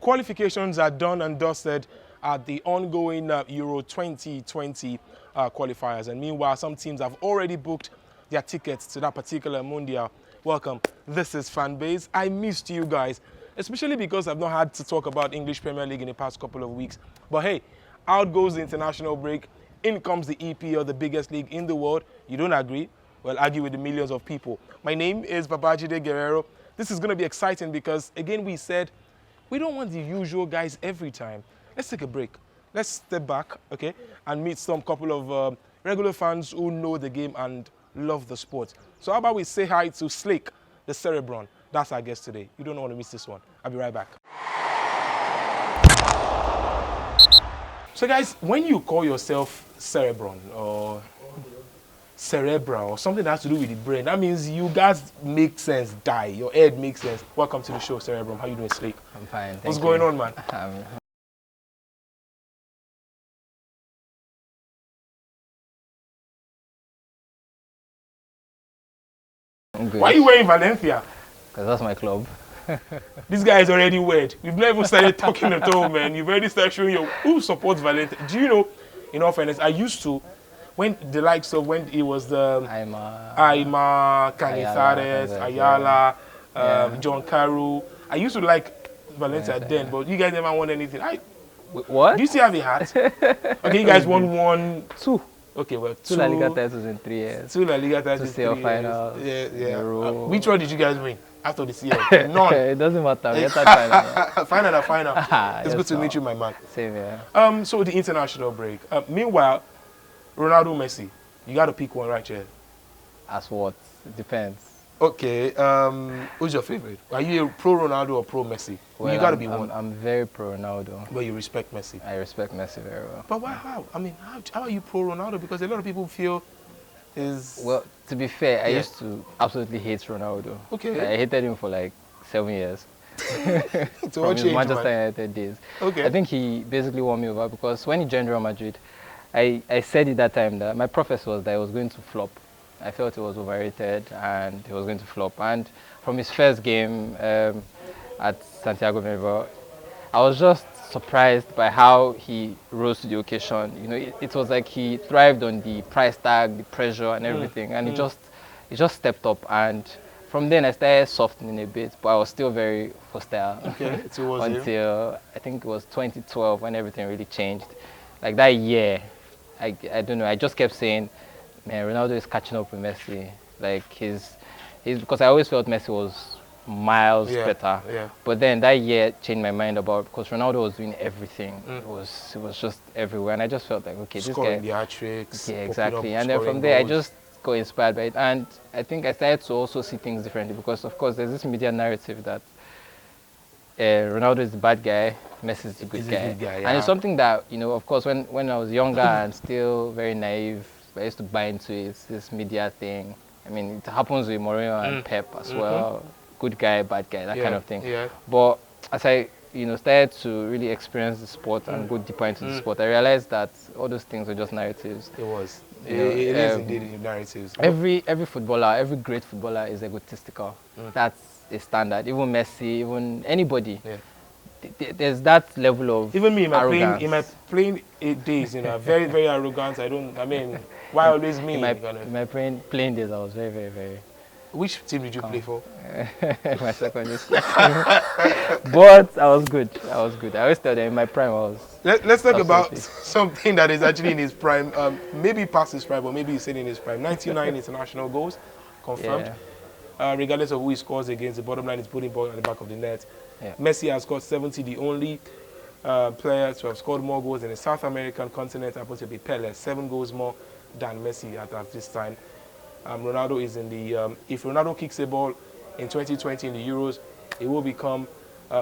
Qualifications are done and dusted at the ongoing Euro 2020 qualifiers. And meanwhile, some teams have already booked their tickets to that particular Mundial. Welcome. This is Fanbase. I missed you guys, especially because I've not had to talk about English Premier League in the past couple of weeks. But hey, out goes the international break. In comes the EPL, the biggest league in the world. You don't agree? Well, argue with the millions of people. My name is Babajide Guerrero. This is going to be exciting because, again, we said we don't want the usual guys every time. Let's take a break. Let's step back, okay, and meet some couple of regular fans who know the game and love the sport. So how about we say hi to Slake, the Cerebron. That's our guest today. You don't want to miss this one. I'll be right back. So guys, when you call yourself Cerebron or cerebral or something that has to do with the brain, that means you guys make sense, your head makes sense. Welcome to the show, Cerebrum. How you doing, Slake? I'm fine, thank What's you. going on, man? I'm good. Why are you wearing Valencia? Because that's my club. This guy is already wed. We've not even started talking at all, man. You've already started showing your who supports Valencia. Do you know, in all fairness, I used to, when the likes of when it was the Aima, Canizares, Ayala, John Carew. I used to like Valencia then, but you guys never won anything. What? Do you still have a hat? Okay, you guys won two. Okay, well, two La Liga titles in 3 years. Two La Liga titles in 3 years. Finals. Yeah. Which one did you guys win after the CL? None. It doesn't matter. We get that final. Final. It's good to meet you, my man. Same here. So the international break. Meanwhile, Ronaldo, Messi. You got to pick one right here. As what? It depends. Okay. Who's your favorite? Are you a pro Ronaldo or pro Messi? Well, you got to be one. I'm very pro Ronaldo. But you respect Messi. I respect Messi very well. But why? How? I mean, how are you pro Ronaldo? Because a lot of people feel is. Well, to be fair, I used to absolutely hate Ronaldo. Okay. I hated him for like 7 years. So From his Manchester United days. Okay. I think he basically won me over because when he joined Real Madrid, I said at that time that my prophecy was that he was going to flop. I felt he was overrated and he was going to flop. And from his first game at Santiago Bernabeu, I was just surprised by how he rose to the occasion. You know, it was like he thrived on the price tag, the pressure, and everything, and he just stepped up. And from then I started softening a bit, but I was still very hostile. Okay. Until I think it was 2012 when everything really changed. Like that year, I don't know. I just kept saying, man, Ronaldo is catching up with Messi. Like he's because I always felt Messi was miles better. Yeah. But then that year changed my mind about because Ronaldo was doing everything. It was just everywhere, and I just felt like, okay, scoring this guy. the hat-tricks. Yeah, exactly. And then from there, I just got inspired by it, and I think I started to also see things differently because, of course, there's this media narrative that Ronaldo is the bad guy, Messi is the good guy. And it's something that, you know, of course, when I was younger and still very naive, I used to buy into it, this media thing. I mean, it happens with Mourinho and Pep as well. Good guy, bad guy, that kind of thing. Yeah. But as I, started to really experience the sport and go deeper into the sport, I realized that all those things were just narratives. It was. It is indeed narratives. Every footballer, every great footballer is egotistical. That's a standard. Even Messi, even anybody. Yeah. There's that level of even me in my playing days, very, very arrogant. Why always me? In my playing days, I was very, very, very. Which team did you play for? My secondary school. But I was good. I always tell them in my prime I was. Let's talk about something that is actually in his prime. Maybe past his prime, but maybe he's still in his prime. 99 international goals, confirmed. Yeah. Regardless of who he scores against, the bottom line is putting ball at the back of the net. Yeah. Messi has scored 70, the only player to have scored more goals in the South American continent happens to be Pele, 7 goals more than Messi at this time. Ronaldo is in the, if Ronaldo kicks a ball in 2020 in the Euros, it will become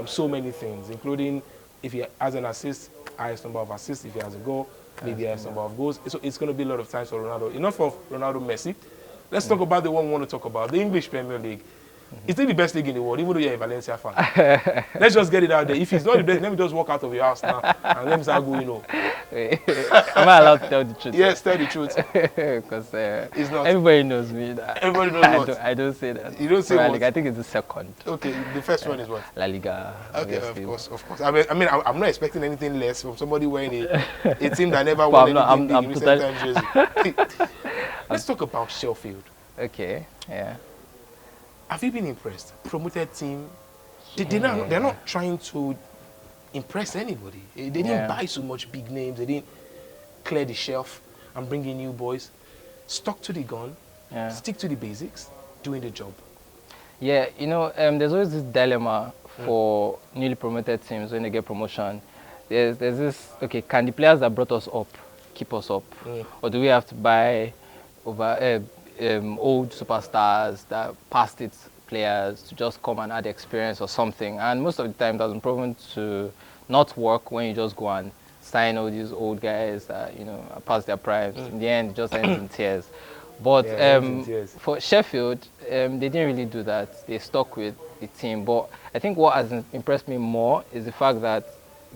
so many things, including if he has an assist, highest number of assists, if he has a goal, maybe highest number of goals. So it's going to be a lot of times for Ronaldo. Enough of Ronaldo, Messi. Let's talk about the one we want to talk about, the English Premier League. It's still the best league in the world, even though you're a Valencia fan. Let's just get it out there. If it's not the best, let me just walk out of your house now and let me start going home. Am I allowed to tell the truth? Yes, tell the truth. Because It's not. everybody knows me. Everybody knows what? I don't say that. You don't say Premier what? League, I think it's the second. Okay, the first one is what? La Liga. Okay, obviously. of course. I'm not expecting anything less from somebody wearing a team that never But won I'm anything in recent totally- times jersey. Let's talk about Sheffield. Okay, yeah. Have you been impressed? Promoted team. They're not trying to impress anybody. They didn't buy so much big names. They didn't clear the shelf and bring in new boys. Stuck to the gun. Yeah. Stick to the basics. Doing the job. Yeah, you know, there's always this dilemma for newly promoted teams when they get promotion. There's this, okay, can the players that brought us up keep us up? Or do we have to buy over old superstars that passed its players to just come and add experience or something? And most of the time, it has been proven to not work when you just go and sign all these old guys that, you know, are past their primes. In the end, it just ends in tears. But for Sheffield, they didn't really do that. They stuck with the team. But I think what has impressed me more is the fact that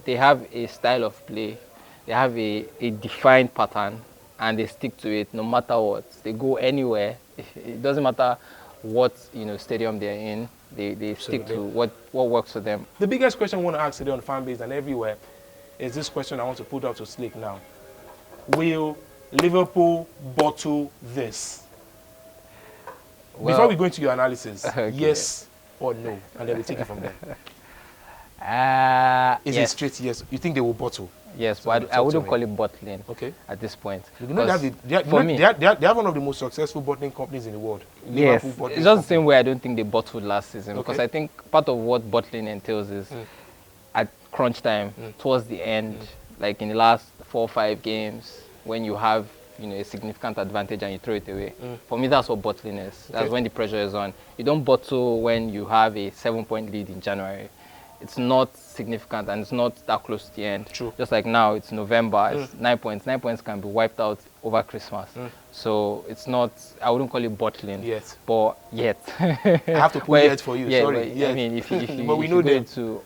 they have a style of play. They have a defined pattern, and they stick to it no matter what. They go anywhere. It doesn't matter what, you know, stadium they're in. They stick to what works for them. The biggest question I want to ask today on Fanbase and everywhere is this question I want to put out to Slick now. Will Liverpool bottle this? Well, Before we go into your analysis, okay. yes or no, and then we take it from there. Is it yes. straight yes? You think they will bottle? Yes, So but talk I to wouldn't me. call it bottling Okay. at this point. You know For me, they have one of the most successful bottling companies in the world. yes, Liverpool bottling it's just the company. same way I don't think they bottled last season, because Okay. I think part of what bottling entails is at crunch time, towards the end, like in the last 4 or 5 games, when you have, you know, a significant advantage and you throw it away. For me, that's what bottling is. That's Okay. when the pressure is on. You don't bottle when you have a 7-point lead in January. It's not significant and it's not that close to the end. True. Just like now, it's November, it's 9 points. 9 points can be wiped out over Christmas. So it's not, I wouldn't call it bottling. Yet. But yet. I have to put Well, yet for you. yeah, Sorry. but, Yet. I mean, if you But we if know you go them. into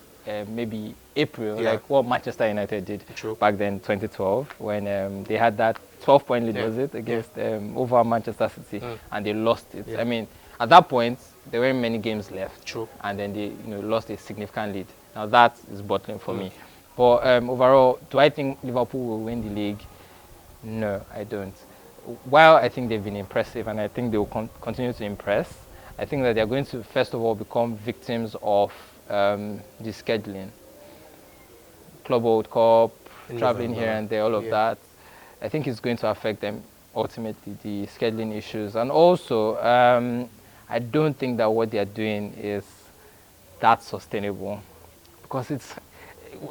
maybe April, Yeah. like what Manchester United did True. back then, 2012, when they had that 12-point lead, Yeah. was it, against over Manchester City, and they lost it. I mean, at that point, there weren't many games left. True. And then they, you know, lost a significant lead. Now that is bottling for me. But overall, do I think Liverpool will win the league? No, I don't. While I think they've been impressive and I think they will continue to impress, I think that they're going to, first of all, become victims of the scheduling. Club World Cup, In traveling November. here and there, all of Yeah. that. I think it's going to affect them ultimately, the scheduling issues. And also, I don't think that what they're doing is that sustainable. Because it's,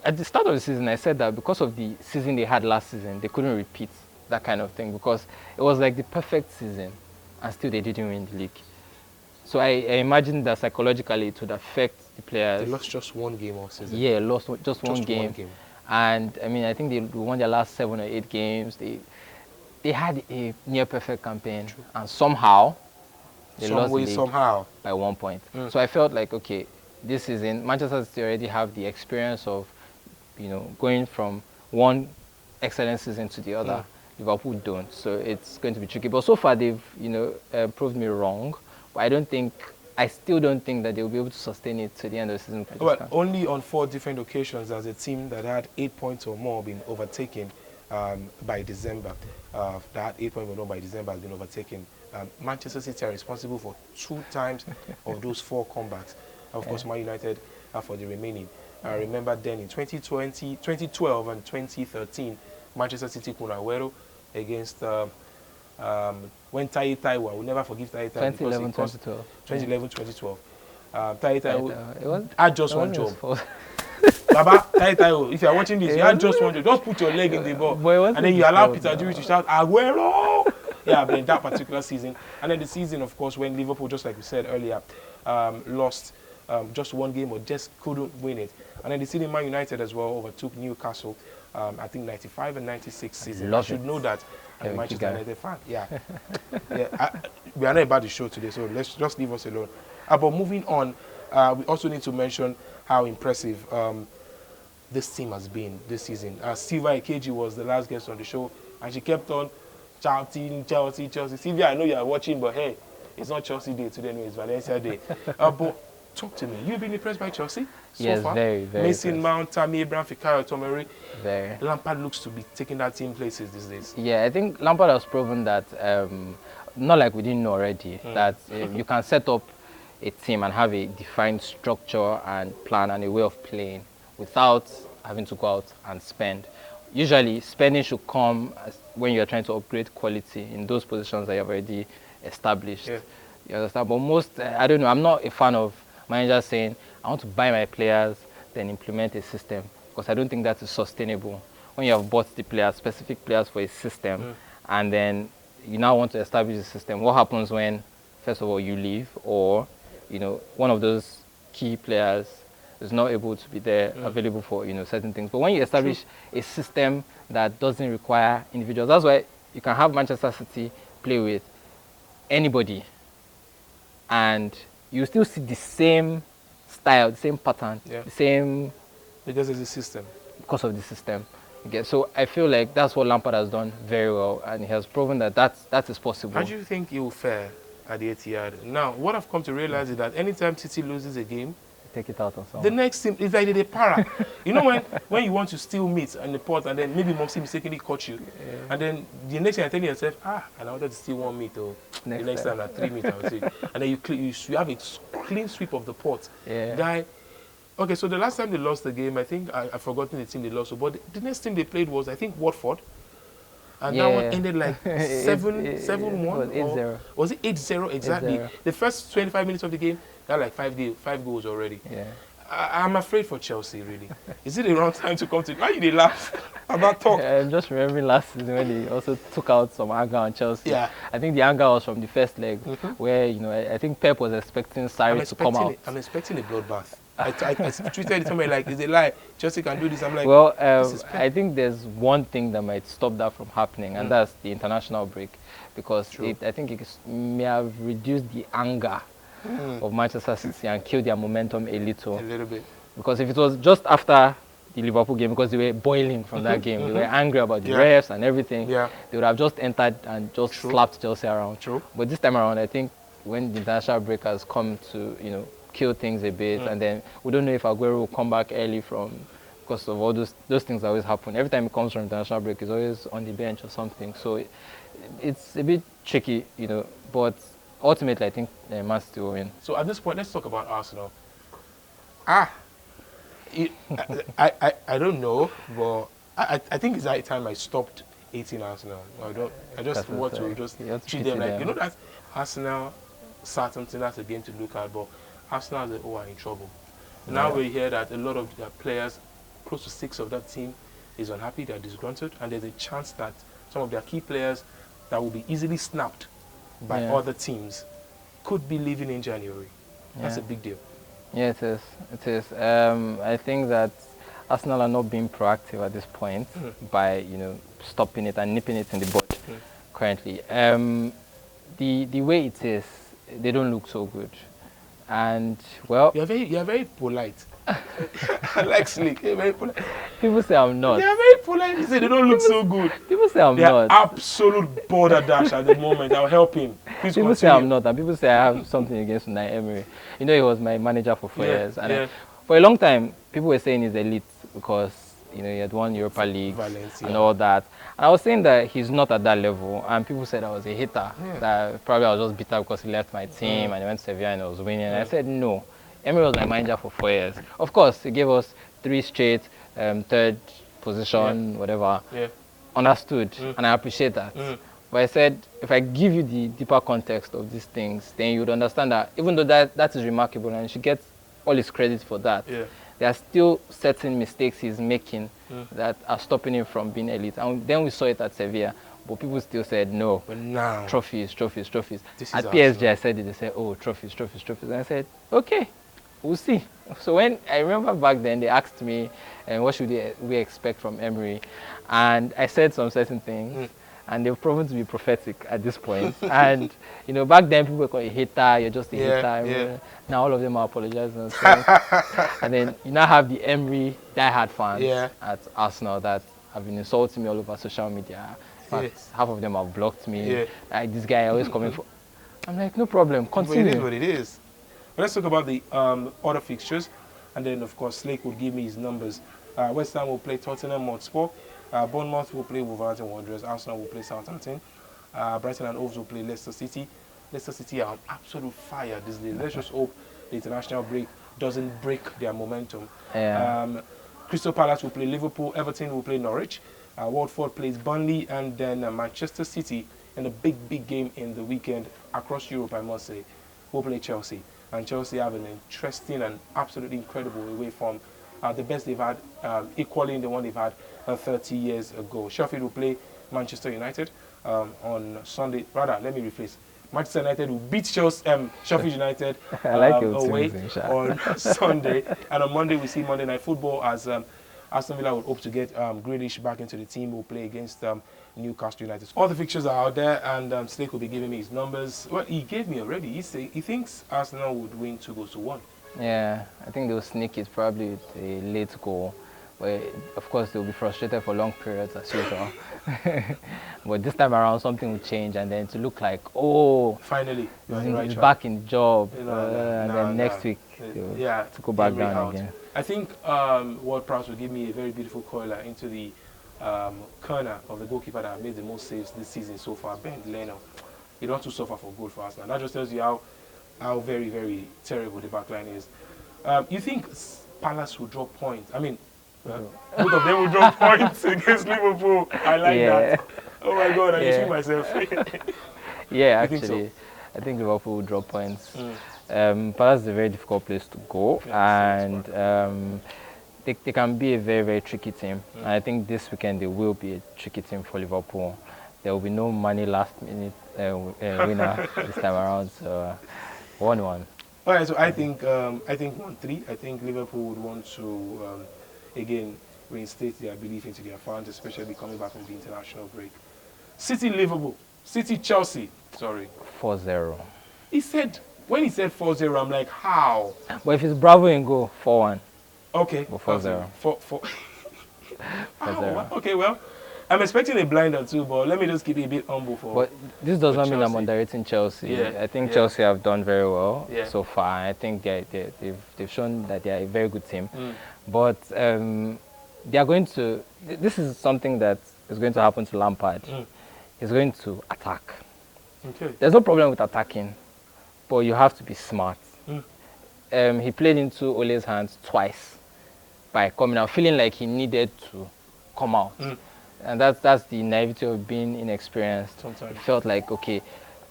at the start of the season, I said that because of the season they had last season, they couldn't repeat that kind of thing, because it was like the perfect season and still they didn't win the league. So I imagine that psychologically it would affect the players. They lost just one game all season. Yeah, lost just one Just game. one game. And I mean, I think they won their last 7 or 8 games. They had a near perfect campaign, and somehow they Some lost the way, league somehow. by 1 point. So I felt like, okay, this season Manchester City already have the experience of, you know, going from one excellent season to the other. Liverpool don't, so it's going to be tricky. But so far they've, you know, proved me wrong. But I still don't think that they'll be able to sustain it to the end of the season. Well, only on 4 different occasions has a team that had 8 points or more been overtaken by December. That had 8 points or more by December has been overtaken. Manchester City are responsible for 2 times of those 4 comebacks. Of course, Man United are for the remaining. I remember then in 2012 and 2013, Manchester City Kunawero against when Tai Taiwo, I will never forgive Tai Taiwo. 2011, 2012. 2011, 2012. Tai Taiwo It had just it one wasn't his job. fault. Baba, Tai Taiwo, if you are watching this, you had just one job. Just put your leg in the ball. But it wasn't And then you his allow fault, Peter Drury to shout, Aguero! Yeah, but in that particular season. And then the season, of course, when Liverpool, just like we said earlier, lost just one game or just couldn't win it. And then the season Man United as well overtook Newcastle, I think 95 and 96 season. Love I should it. know that. I'm a Yeah, Manchester guy. United fan. Yeah. We are not about the show today, so let's just leave us alone. But moving on, we also need to mention how impressive this team has been this season. Silva Ikeji was the last guest on the show, and she kept on shouting, Chelsea, Chelsea. Silvia, I know you are watching, but hey, it's not Chelsea Day today, anyway, it's Valencia Day. But talk to me. You've been impressed by Chelsea so Yes, far? very, very Mason impressed. Mount, Tammy Abraham, Fikayo Tomori. Very. Lampard looks to be taking that team places these days. Yeah, I think Lampard has proven that, not like we didn't know already, that you can set up a team and have a defined structure and plan and a way of playing without having to go out and spend. Usually, spending should come when you're trying to upgrade quality in those positions that you've already established. Yeah. You understand? But most, I don't know, I'm not a fan of managers saying, I want to buy my players, then implement a system, because I don't think that is sustainable. When you have bought the players, specific players for a system, and then you now want to establish a system, what happens when, first of all, you leave, or one of those key players is not able to be there, available for certain things. But when you establish a system that doesn't require individuals, that's why you can have Manchester City play with anybody, and you still see the same style, the same pattern, the same, because it's a system. because of the system. Okay, so I feel like that's what Lampard has done very well, and he has proven that that is possible. How do you think he will fare at the Etihad? Now, what I've come to realize is that anytime City loses a game, Take it out on someone. the next team is like they para. You know when you want to steal meat in the pot, and then maybe Momsi mistakenly caught you, and then the next thing you're telling yourself, and I wanted to steal 1 meat, or the next time like 3 meat, I would say, and then you have a clean sweep of the pot. Yeah. Guy. Okay, so the last time they lost the game, I think I've forgotten the team they lost, but the next team they played was, I think, Watford. And that one ended like 7-1? 8-0. Was it 8-0? Exactly. 8-0. The first 25 minutes of the game, they had like 5 goals already. Yeah. I'm afraid for Chelsea, really. Is it the wrong time to come to... Why they laugh about talk? I'm just remembering last season when they also took out some anger on Chelsea. Yeah. I think the anger was from the first leg, where I think Pep was expecting Sarri to come out. I'm expecting a bloodbath. I tweeted it somewhere like, it's a lie. Chelsea can do this. I'm like, Well, this is Pep. I think there's one thing that might stop that from happening, and that's the international break, because I think it may have reduced the anger of Manchester City and killed their momentum a little. A little bit. Because if it was just after the Liverpool game, because they were boiling from that game, they were angry about the refs and everything, they would have just entered and just slapped Chelsea around. But this time around, I think when the international break has come to, kill things a bit, and then we don't know if Aguero will come back early because of all those things that always happen. Every time he comes from international break, he's always on the bench or something. So it's a bit tricky, but ultimately I think Man City will win. So at this point, let's talk about Arsenal. I don't know, but I think it's that time I stopped hating Arsenal. I just want to just treat them like, that Arsenal, Southampton, that's a game to look at, but Arsenal are in trouble. Now we hear that a lot of their players, close to 6 of that team, is unhappy, they're disgruntled, and there's a chance that some of their key players that will be easily snapped by other teams could be leaving in January. That's a big deal. Yeah, it is. It is. I think that Arsenal are not being proactive at this point by stopping it and nipping it in the bud currently. The way it is, they don't look so good. And well, you're very polite. I like slick. You're very polite. People say I'm not. They are very polite. They say they don't look so good. People say I'm they not. Are absolute border dash at the moment. I'll help him. Please people continue. say I'm not, and people say I have something against Unai Emery. He was my manager for 4 years, and for a long time, people were saying he's elite because he had won Europa League and all that. And I was saying that he's not at that level, and people said I was a hater. That probably I was just bitter because he left my team and he went to Sevilla and I was winning. And I said no. Emery was my manager for 4 years. Of course, he gave us 3 straight third position, whatever. Understood, and I appreciate that. But I said, if I give you the deeper context of these things, then you would understand that even though that is remarkable and you should get all his credit for that, there are still certain mistakes he's making that are stopping him from being elite. And then we saw it at Sevilla, but people still said no. But now, trophies. At PSG, I said it. They said, oh, trophies. And I said, okay, we'll see. So when I remember back then, they asked me, what should we expect from Emery? And I said some certain things. and they've proven to be prophetic at this point. And back then people were called a hater. You're just a hater. Yeah. Now all of them are apologizing. And then you now have the Emery diehard fans at Arsenal that have been insulting me all over social media. In fact, half of them have blocked me. Yeah. Like, this guy always coming for. I'm like, no problem. Continue. But it is what it is. But let's talk about the other fixtures, and then of course Slake will give me his numbers. West Ham will play Tottenham Hotspur. Bournemouth will play Wolverhampton Wanderers. Arsenal will play Southampton. Brighton and Hove will play Leicester City. Leicester City are on absolute fire these days. Let's just hope the international break doesn't break their momentum. Yeah. Crystal Palace will play Liverpool. Everton will play Norwich. Watford plays Burnley, and then Manchester City in a big game in the weekend across Europe, I must say, will play Chelsea. And Chelsea have an interesting and absolutely incredible away form. The best they've had, equaling the one they've had 30 years ago. Sheffield will play Manchester United on Sunday. Rather, let me rephrase. Manchester United will beat Sheffield United away on Sunday. And on Monday, we see Monday Night Football as Aston Villa would hope to get Grealish back into the team. Will play against Newcastle United. All the fixtures are out there, and Slake will be giving me his numbers. Well, he gave me already. He thinks Arsenal would win 2-1. Yeah, I think they'll sneak it probably with a late goal. But of course, they'll be frustrated for long periods as usual. But this time around, something will change, and then to look like, oh, finally, he's back in the job. And then next week, to go back down again. I think Ward Prowse will give me a very beautiful curler into the corner of the goalkeeper that made the most saves this season so far, Ben Leno. He don't have to suffer for goal for us now. That just tells you how very, very terrible the back line is. You think Palace will drop points? I mean, both of them will drop points against Liverpool. I like that. Oh my God, I'm shooting myself. Yeah, actually, I think Liverpool will drop points. Palace is a very difficult place to go, and they can be a very, very tricky team. And I think this weekend they will be a tricky team for Liverpool. There will be no money last minute winner this time around, so 1-1. All right, so I think 1-3. I think Liverpool would want to again reinstate their belief into their fans, especially coming back from the international break. City Liverpool, City Chelsea. Sorry. 4-0. When he said 4-0, I'm like, how? But if it's Bravo in goal, 4-1. Okay. 4-0. 4-0. Okay, well, I'm expecting a blinder too, but let me just keep it a bit humble for. But this does not mean I'm underrating Chelsea. Yeah, I think Chelsea have done very well so far. I think they've shown that they are a very good team. But they are going to. This is something that is going to happen to Lampard. He's going to attack. Okay. There's no problem with attacking, but you have to be smart. He played into Ole's hands twice by coming out, feeling like he needed to come out. And that's the naivety of being inexperienced. Sometimes. It felt like, okay,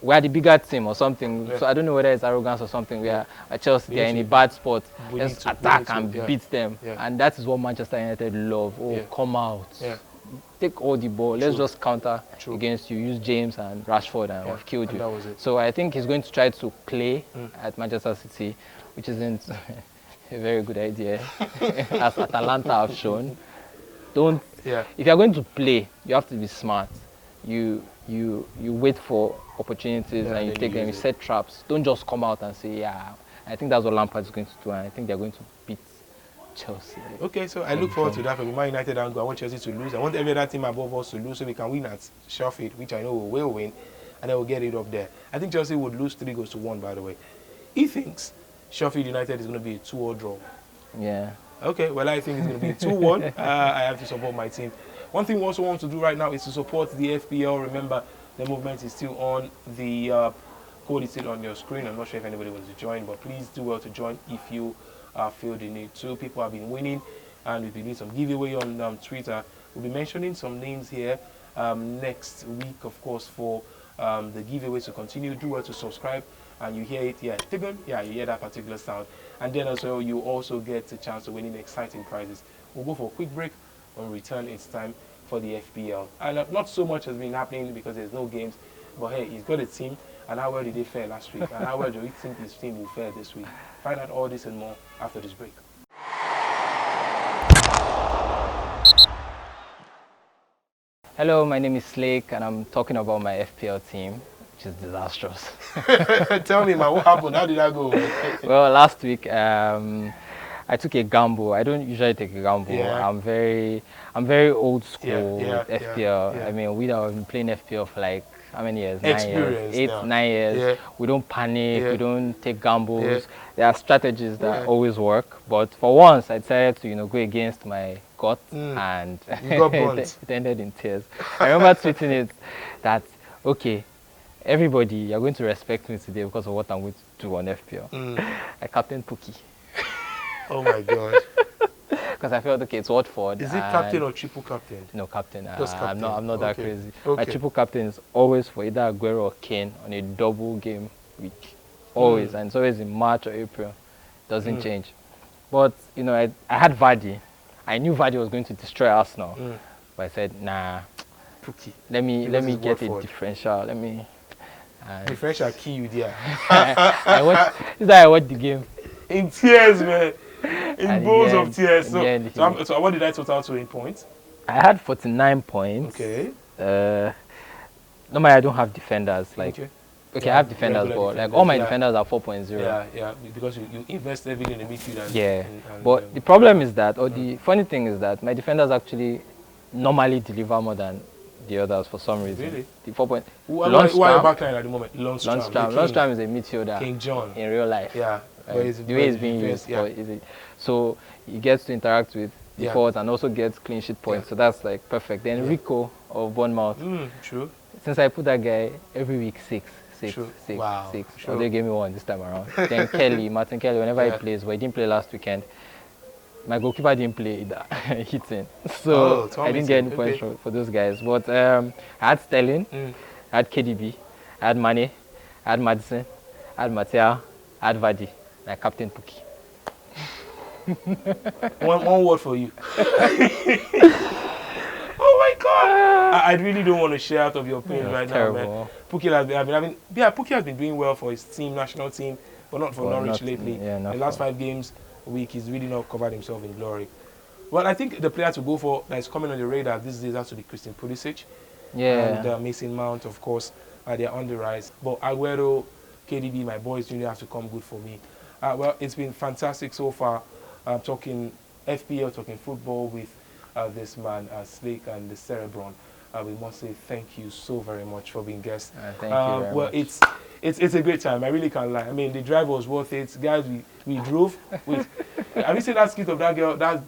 we're the bigger team or something. So I don't know whether it's arrogance or something. We are at Chelsea, they're in a bad spot. Let's attack and beat them. And that is what Manchester United love. Come out. Take all the ball. Let's just counter against you. Use James and Rashford and we've killed you. That was it. So I think he's going to try to play at Manchester City, which isn't a very good idea, as Atalanta have shown. If you're going to play, you have to be smart. You wait for opportunities and you take them. You set traps. Don't just come out and say, I think that's what Lampard is going to do, and I think they're going to beat Chelsea. Okay, so I look forward to that from Man United angle. I want Chelsea to lose. I want every other team above us to lose so we can win at Sheffield, which I know we will win, and then we'll get it up there. I think Chelsea would lose 3-1, by the way. He thinks Sheffield United is going to be a 2-2 draw. Yeah. Okay, well, I think it's going to be a 2-1. I have to support my team. One thing we also want to do right now is to support the FPL. Remember, the movement is still on. The code is still on your screen. I'm not sure if anybody wants to join, but please do well to join if you feel the need to. People have been winning, and we've been doing some giveaway on Twitter. We'll be mentioning some names here next week, of course, for the giveaways to continue. Do well to subscribe, and you hear it, you hear that particular sound. And then as well, you also get a chance to winning exciting prizes. We'll go for a quick break. When we return, it's time for the FPL. And not so much has been happening because there's no games, but hey, he's got a team. And how well did they fare last week? And how well do you think his team will fare this week? Find out all this and more after this break. Hey, Hello, my name is Slake, and I'm talking about my FPL team, which is disastrous. Tell me, man, what happened? How did that go? Well, last week I took a gamble. I don't usually take a gamble. Yeah. I'm very old school Yeah, with yeah, FPL. yeah. I mean, we have been playing FPL for like how many years? 9 years, Experience eight, now. 9 years. Yeah. We don't panic. Yeah. We don't take gambles. Yeah. There are strategies that Yeah. always work. But for once, I decided to go against my gut, and You got burnt. it ended in tears. I remember tweeting it that okay, everybody, you're going to respect me today because of what I'm going to do on FPL. I captained Pookie. Oh my God. Because I felt okay, it's Watford. Is it captain or triple captain? No, captain. Just I'm captain. not that Okay. crazy. Okay. My triple captain is always for either Aguero or Kane on a double game week. Always. And it's always in March or April. Doesn't change. But, I had Vardy. I knew Vardy was going to destroy Arsenal. But I said, nah, Pookie. let me Because it's get a Watford. differential. Differential key you there. This is how I watched the game. In tears, man. In At the bowls end- of tears. in the end, So what did I total to in points? I had 49 points. Okay. Normally I don't have defenders. Okay, Yeah, I have defenders, regular but like defenders, all my yeah. defenders are 4.0. Yeah, because you invest heavily in the midfield. And, Yeah, and, but the problem is that, or the funny thing is that my defenders actually normally deliver more than the others for some reason. Really? The 4 point. who are your backline at the moment? Lundstram. Lundstram is a midfielder King John. in real life. Yeah. The way it's being used. Yeah. So he gets to interact with the Yeah. forwards and also gets clean sheet points. Yeah. So that's like perfect. Then Rico of Bournemouth. True. Since I put that guy every week, six. Wow. Or they gave me one this time around. Then Martin Kelly, whenever he plays, but he didn't play last weekend. My goalkeeper didn't play either, hitting. So I didn't get any points for those guys. But I had Sterling, I had KDB, I had Mane, I had Madison, I had Martial, I had Vardy, and I captain Pookie. one word for you. Oh my God! I really don't want to share out of your pain right terrible. now, man. Pookie has been doing well for his team, national team, but not for Norwich lately. Yeah, the last 5 games a week, he's really not covered himself in glory. Well, I think the player to go for that is coming on the radar these days has to be Christian Pulisic. Yeah. And Mason Mount, of course, they're on the rise. But Aguero, KDB, my boys really have to come good for me. Well, it's been fantastic so far. Talking FPL, talking football with this man, Slake and the Cerebron. We must say thank you so very much for being guests. Thank you very well, much. it's a great time. I really can't lie. I mean, the drive was worth it. Guys, we drove with... Have you seen that skit of that girl that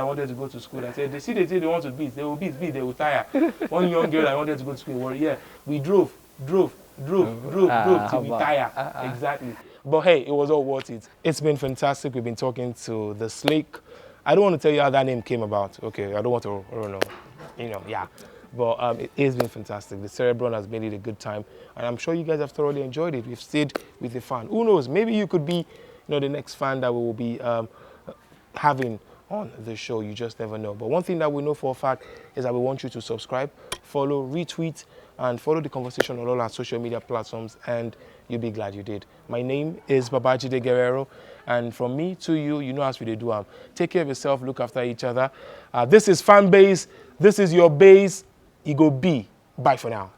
wanted to go to school? I said, they want to beat. They will beat, they will tire. One young girl that wanted to go to school. Well, yeah, we drove till we tire. Exactly. But hey, it was all worth it. It's been fantastic. We've been talking to the Slake. I don't want to tell you how that name came about. Okay, I don't want to, I don't know. Yeah. But it has been fantastic. The Cerebron has made it a good time. And I'm sure you guys have thoroughly enjoyed it. We've stayed with the fan. Who knows? Maybe you could be, the next fan that we will be having on the show. You just never know. But one thing that we know for a fact is that we want you to subscribe, follow, retweet, and follow the conversation on all our social media platforms. And you'll be glad you did. My name is Babajide Guerrero. And from me to you, you know as we do. Take care of yourself. Look after each other. This is Fanbase. This is your base. You go B. Bye for now.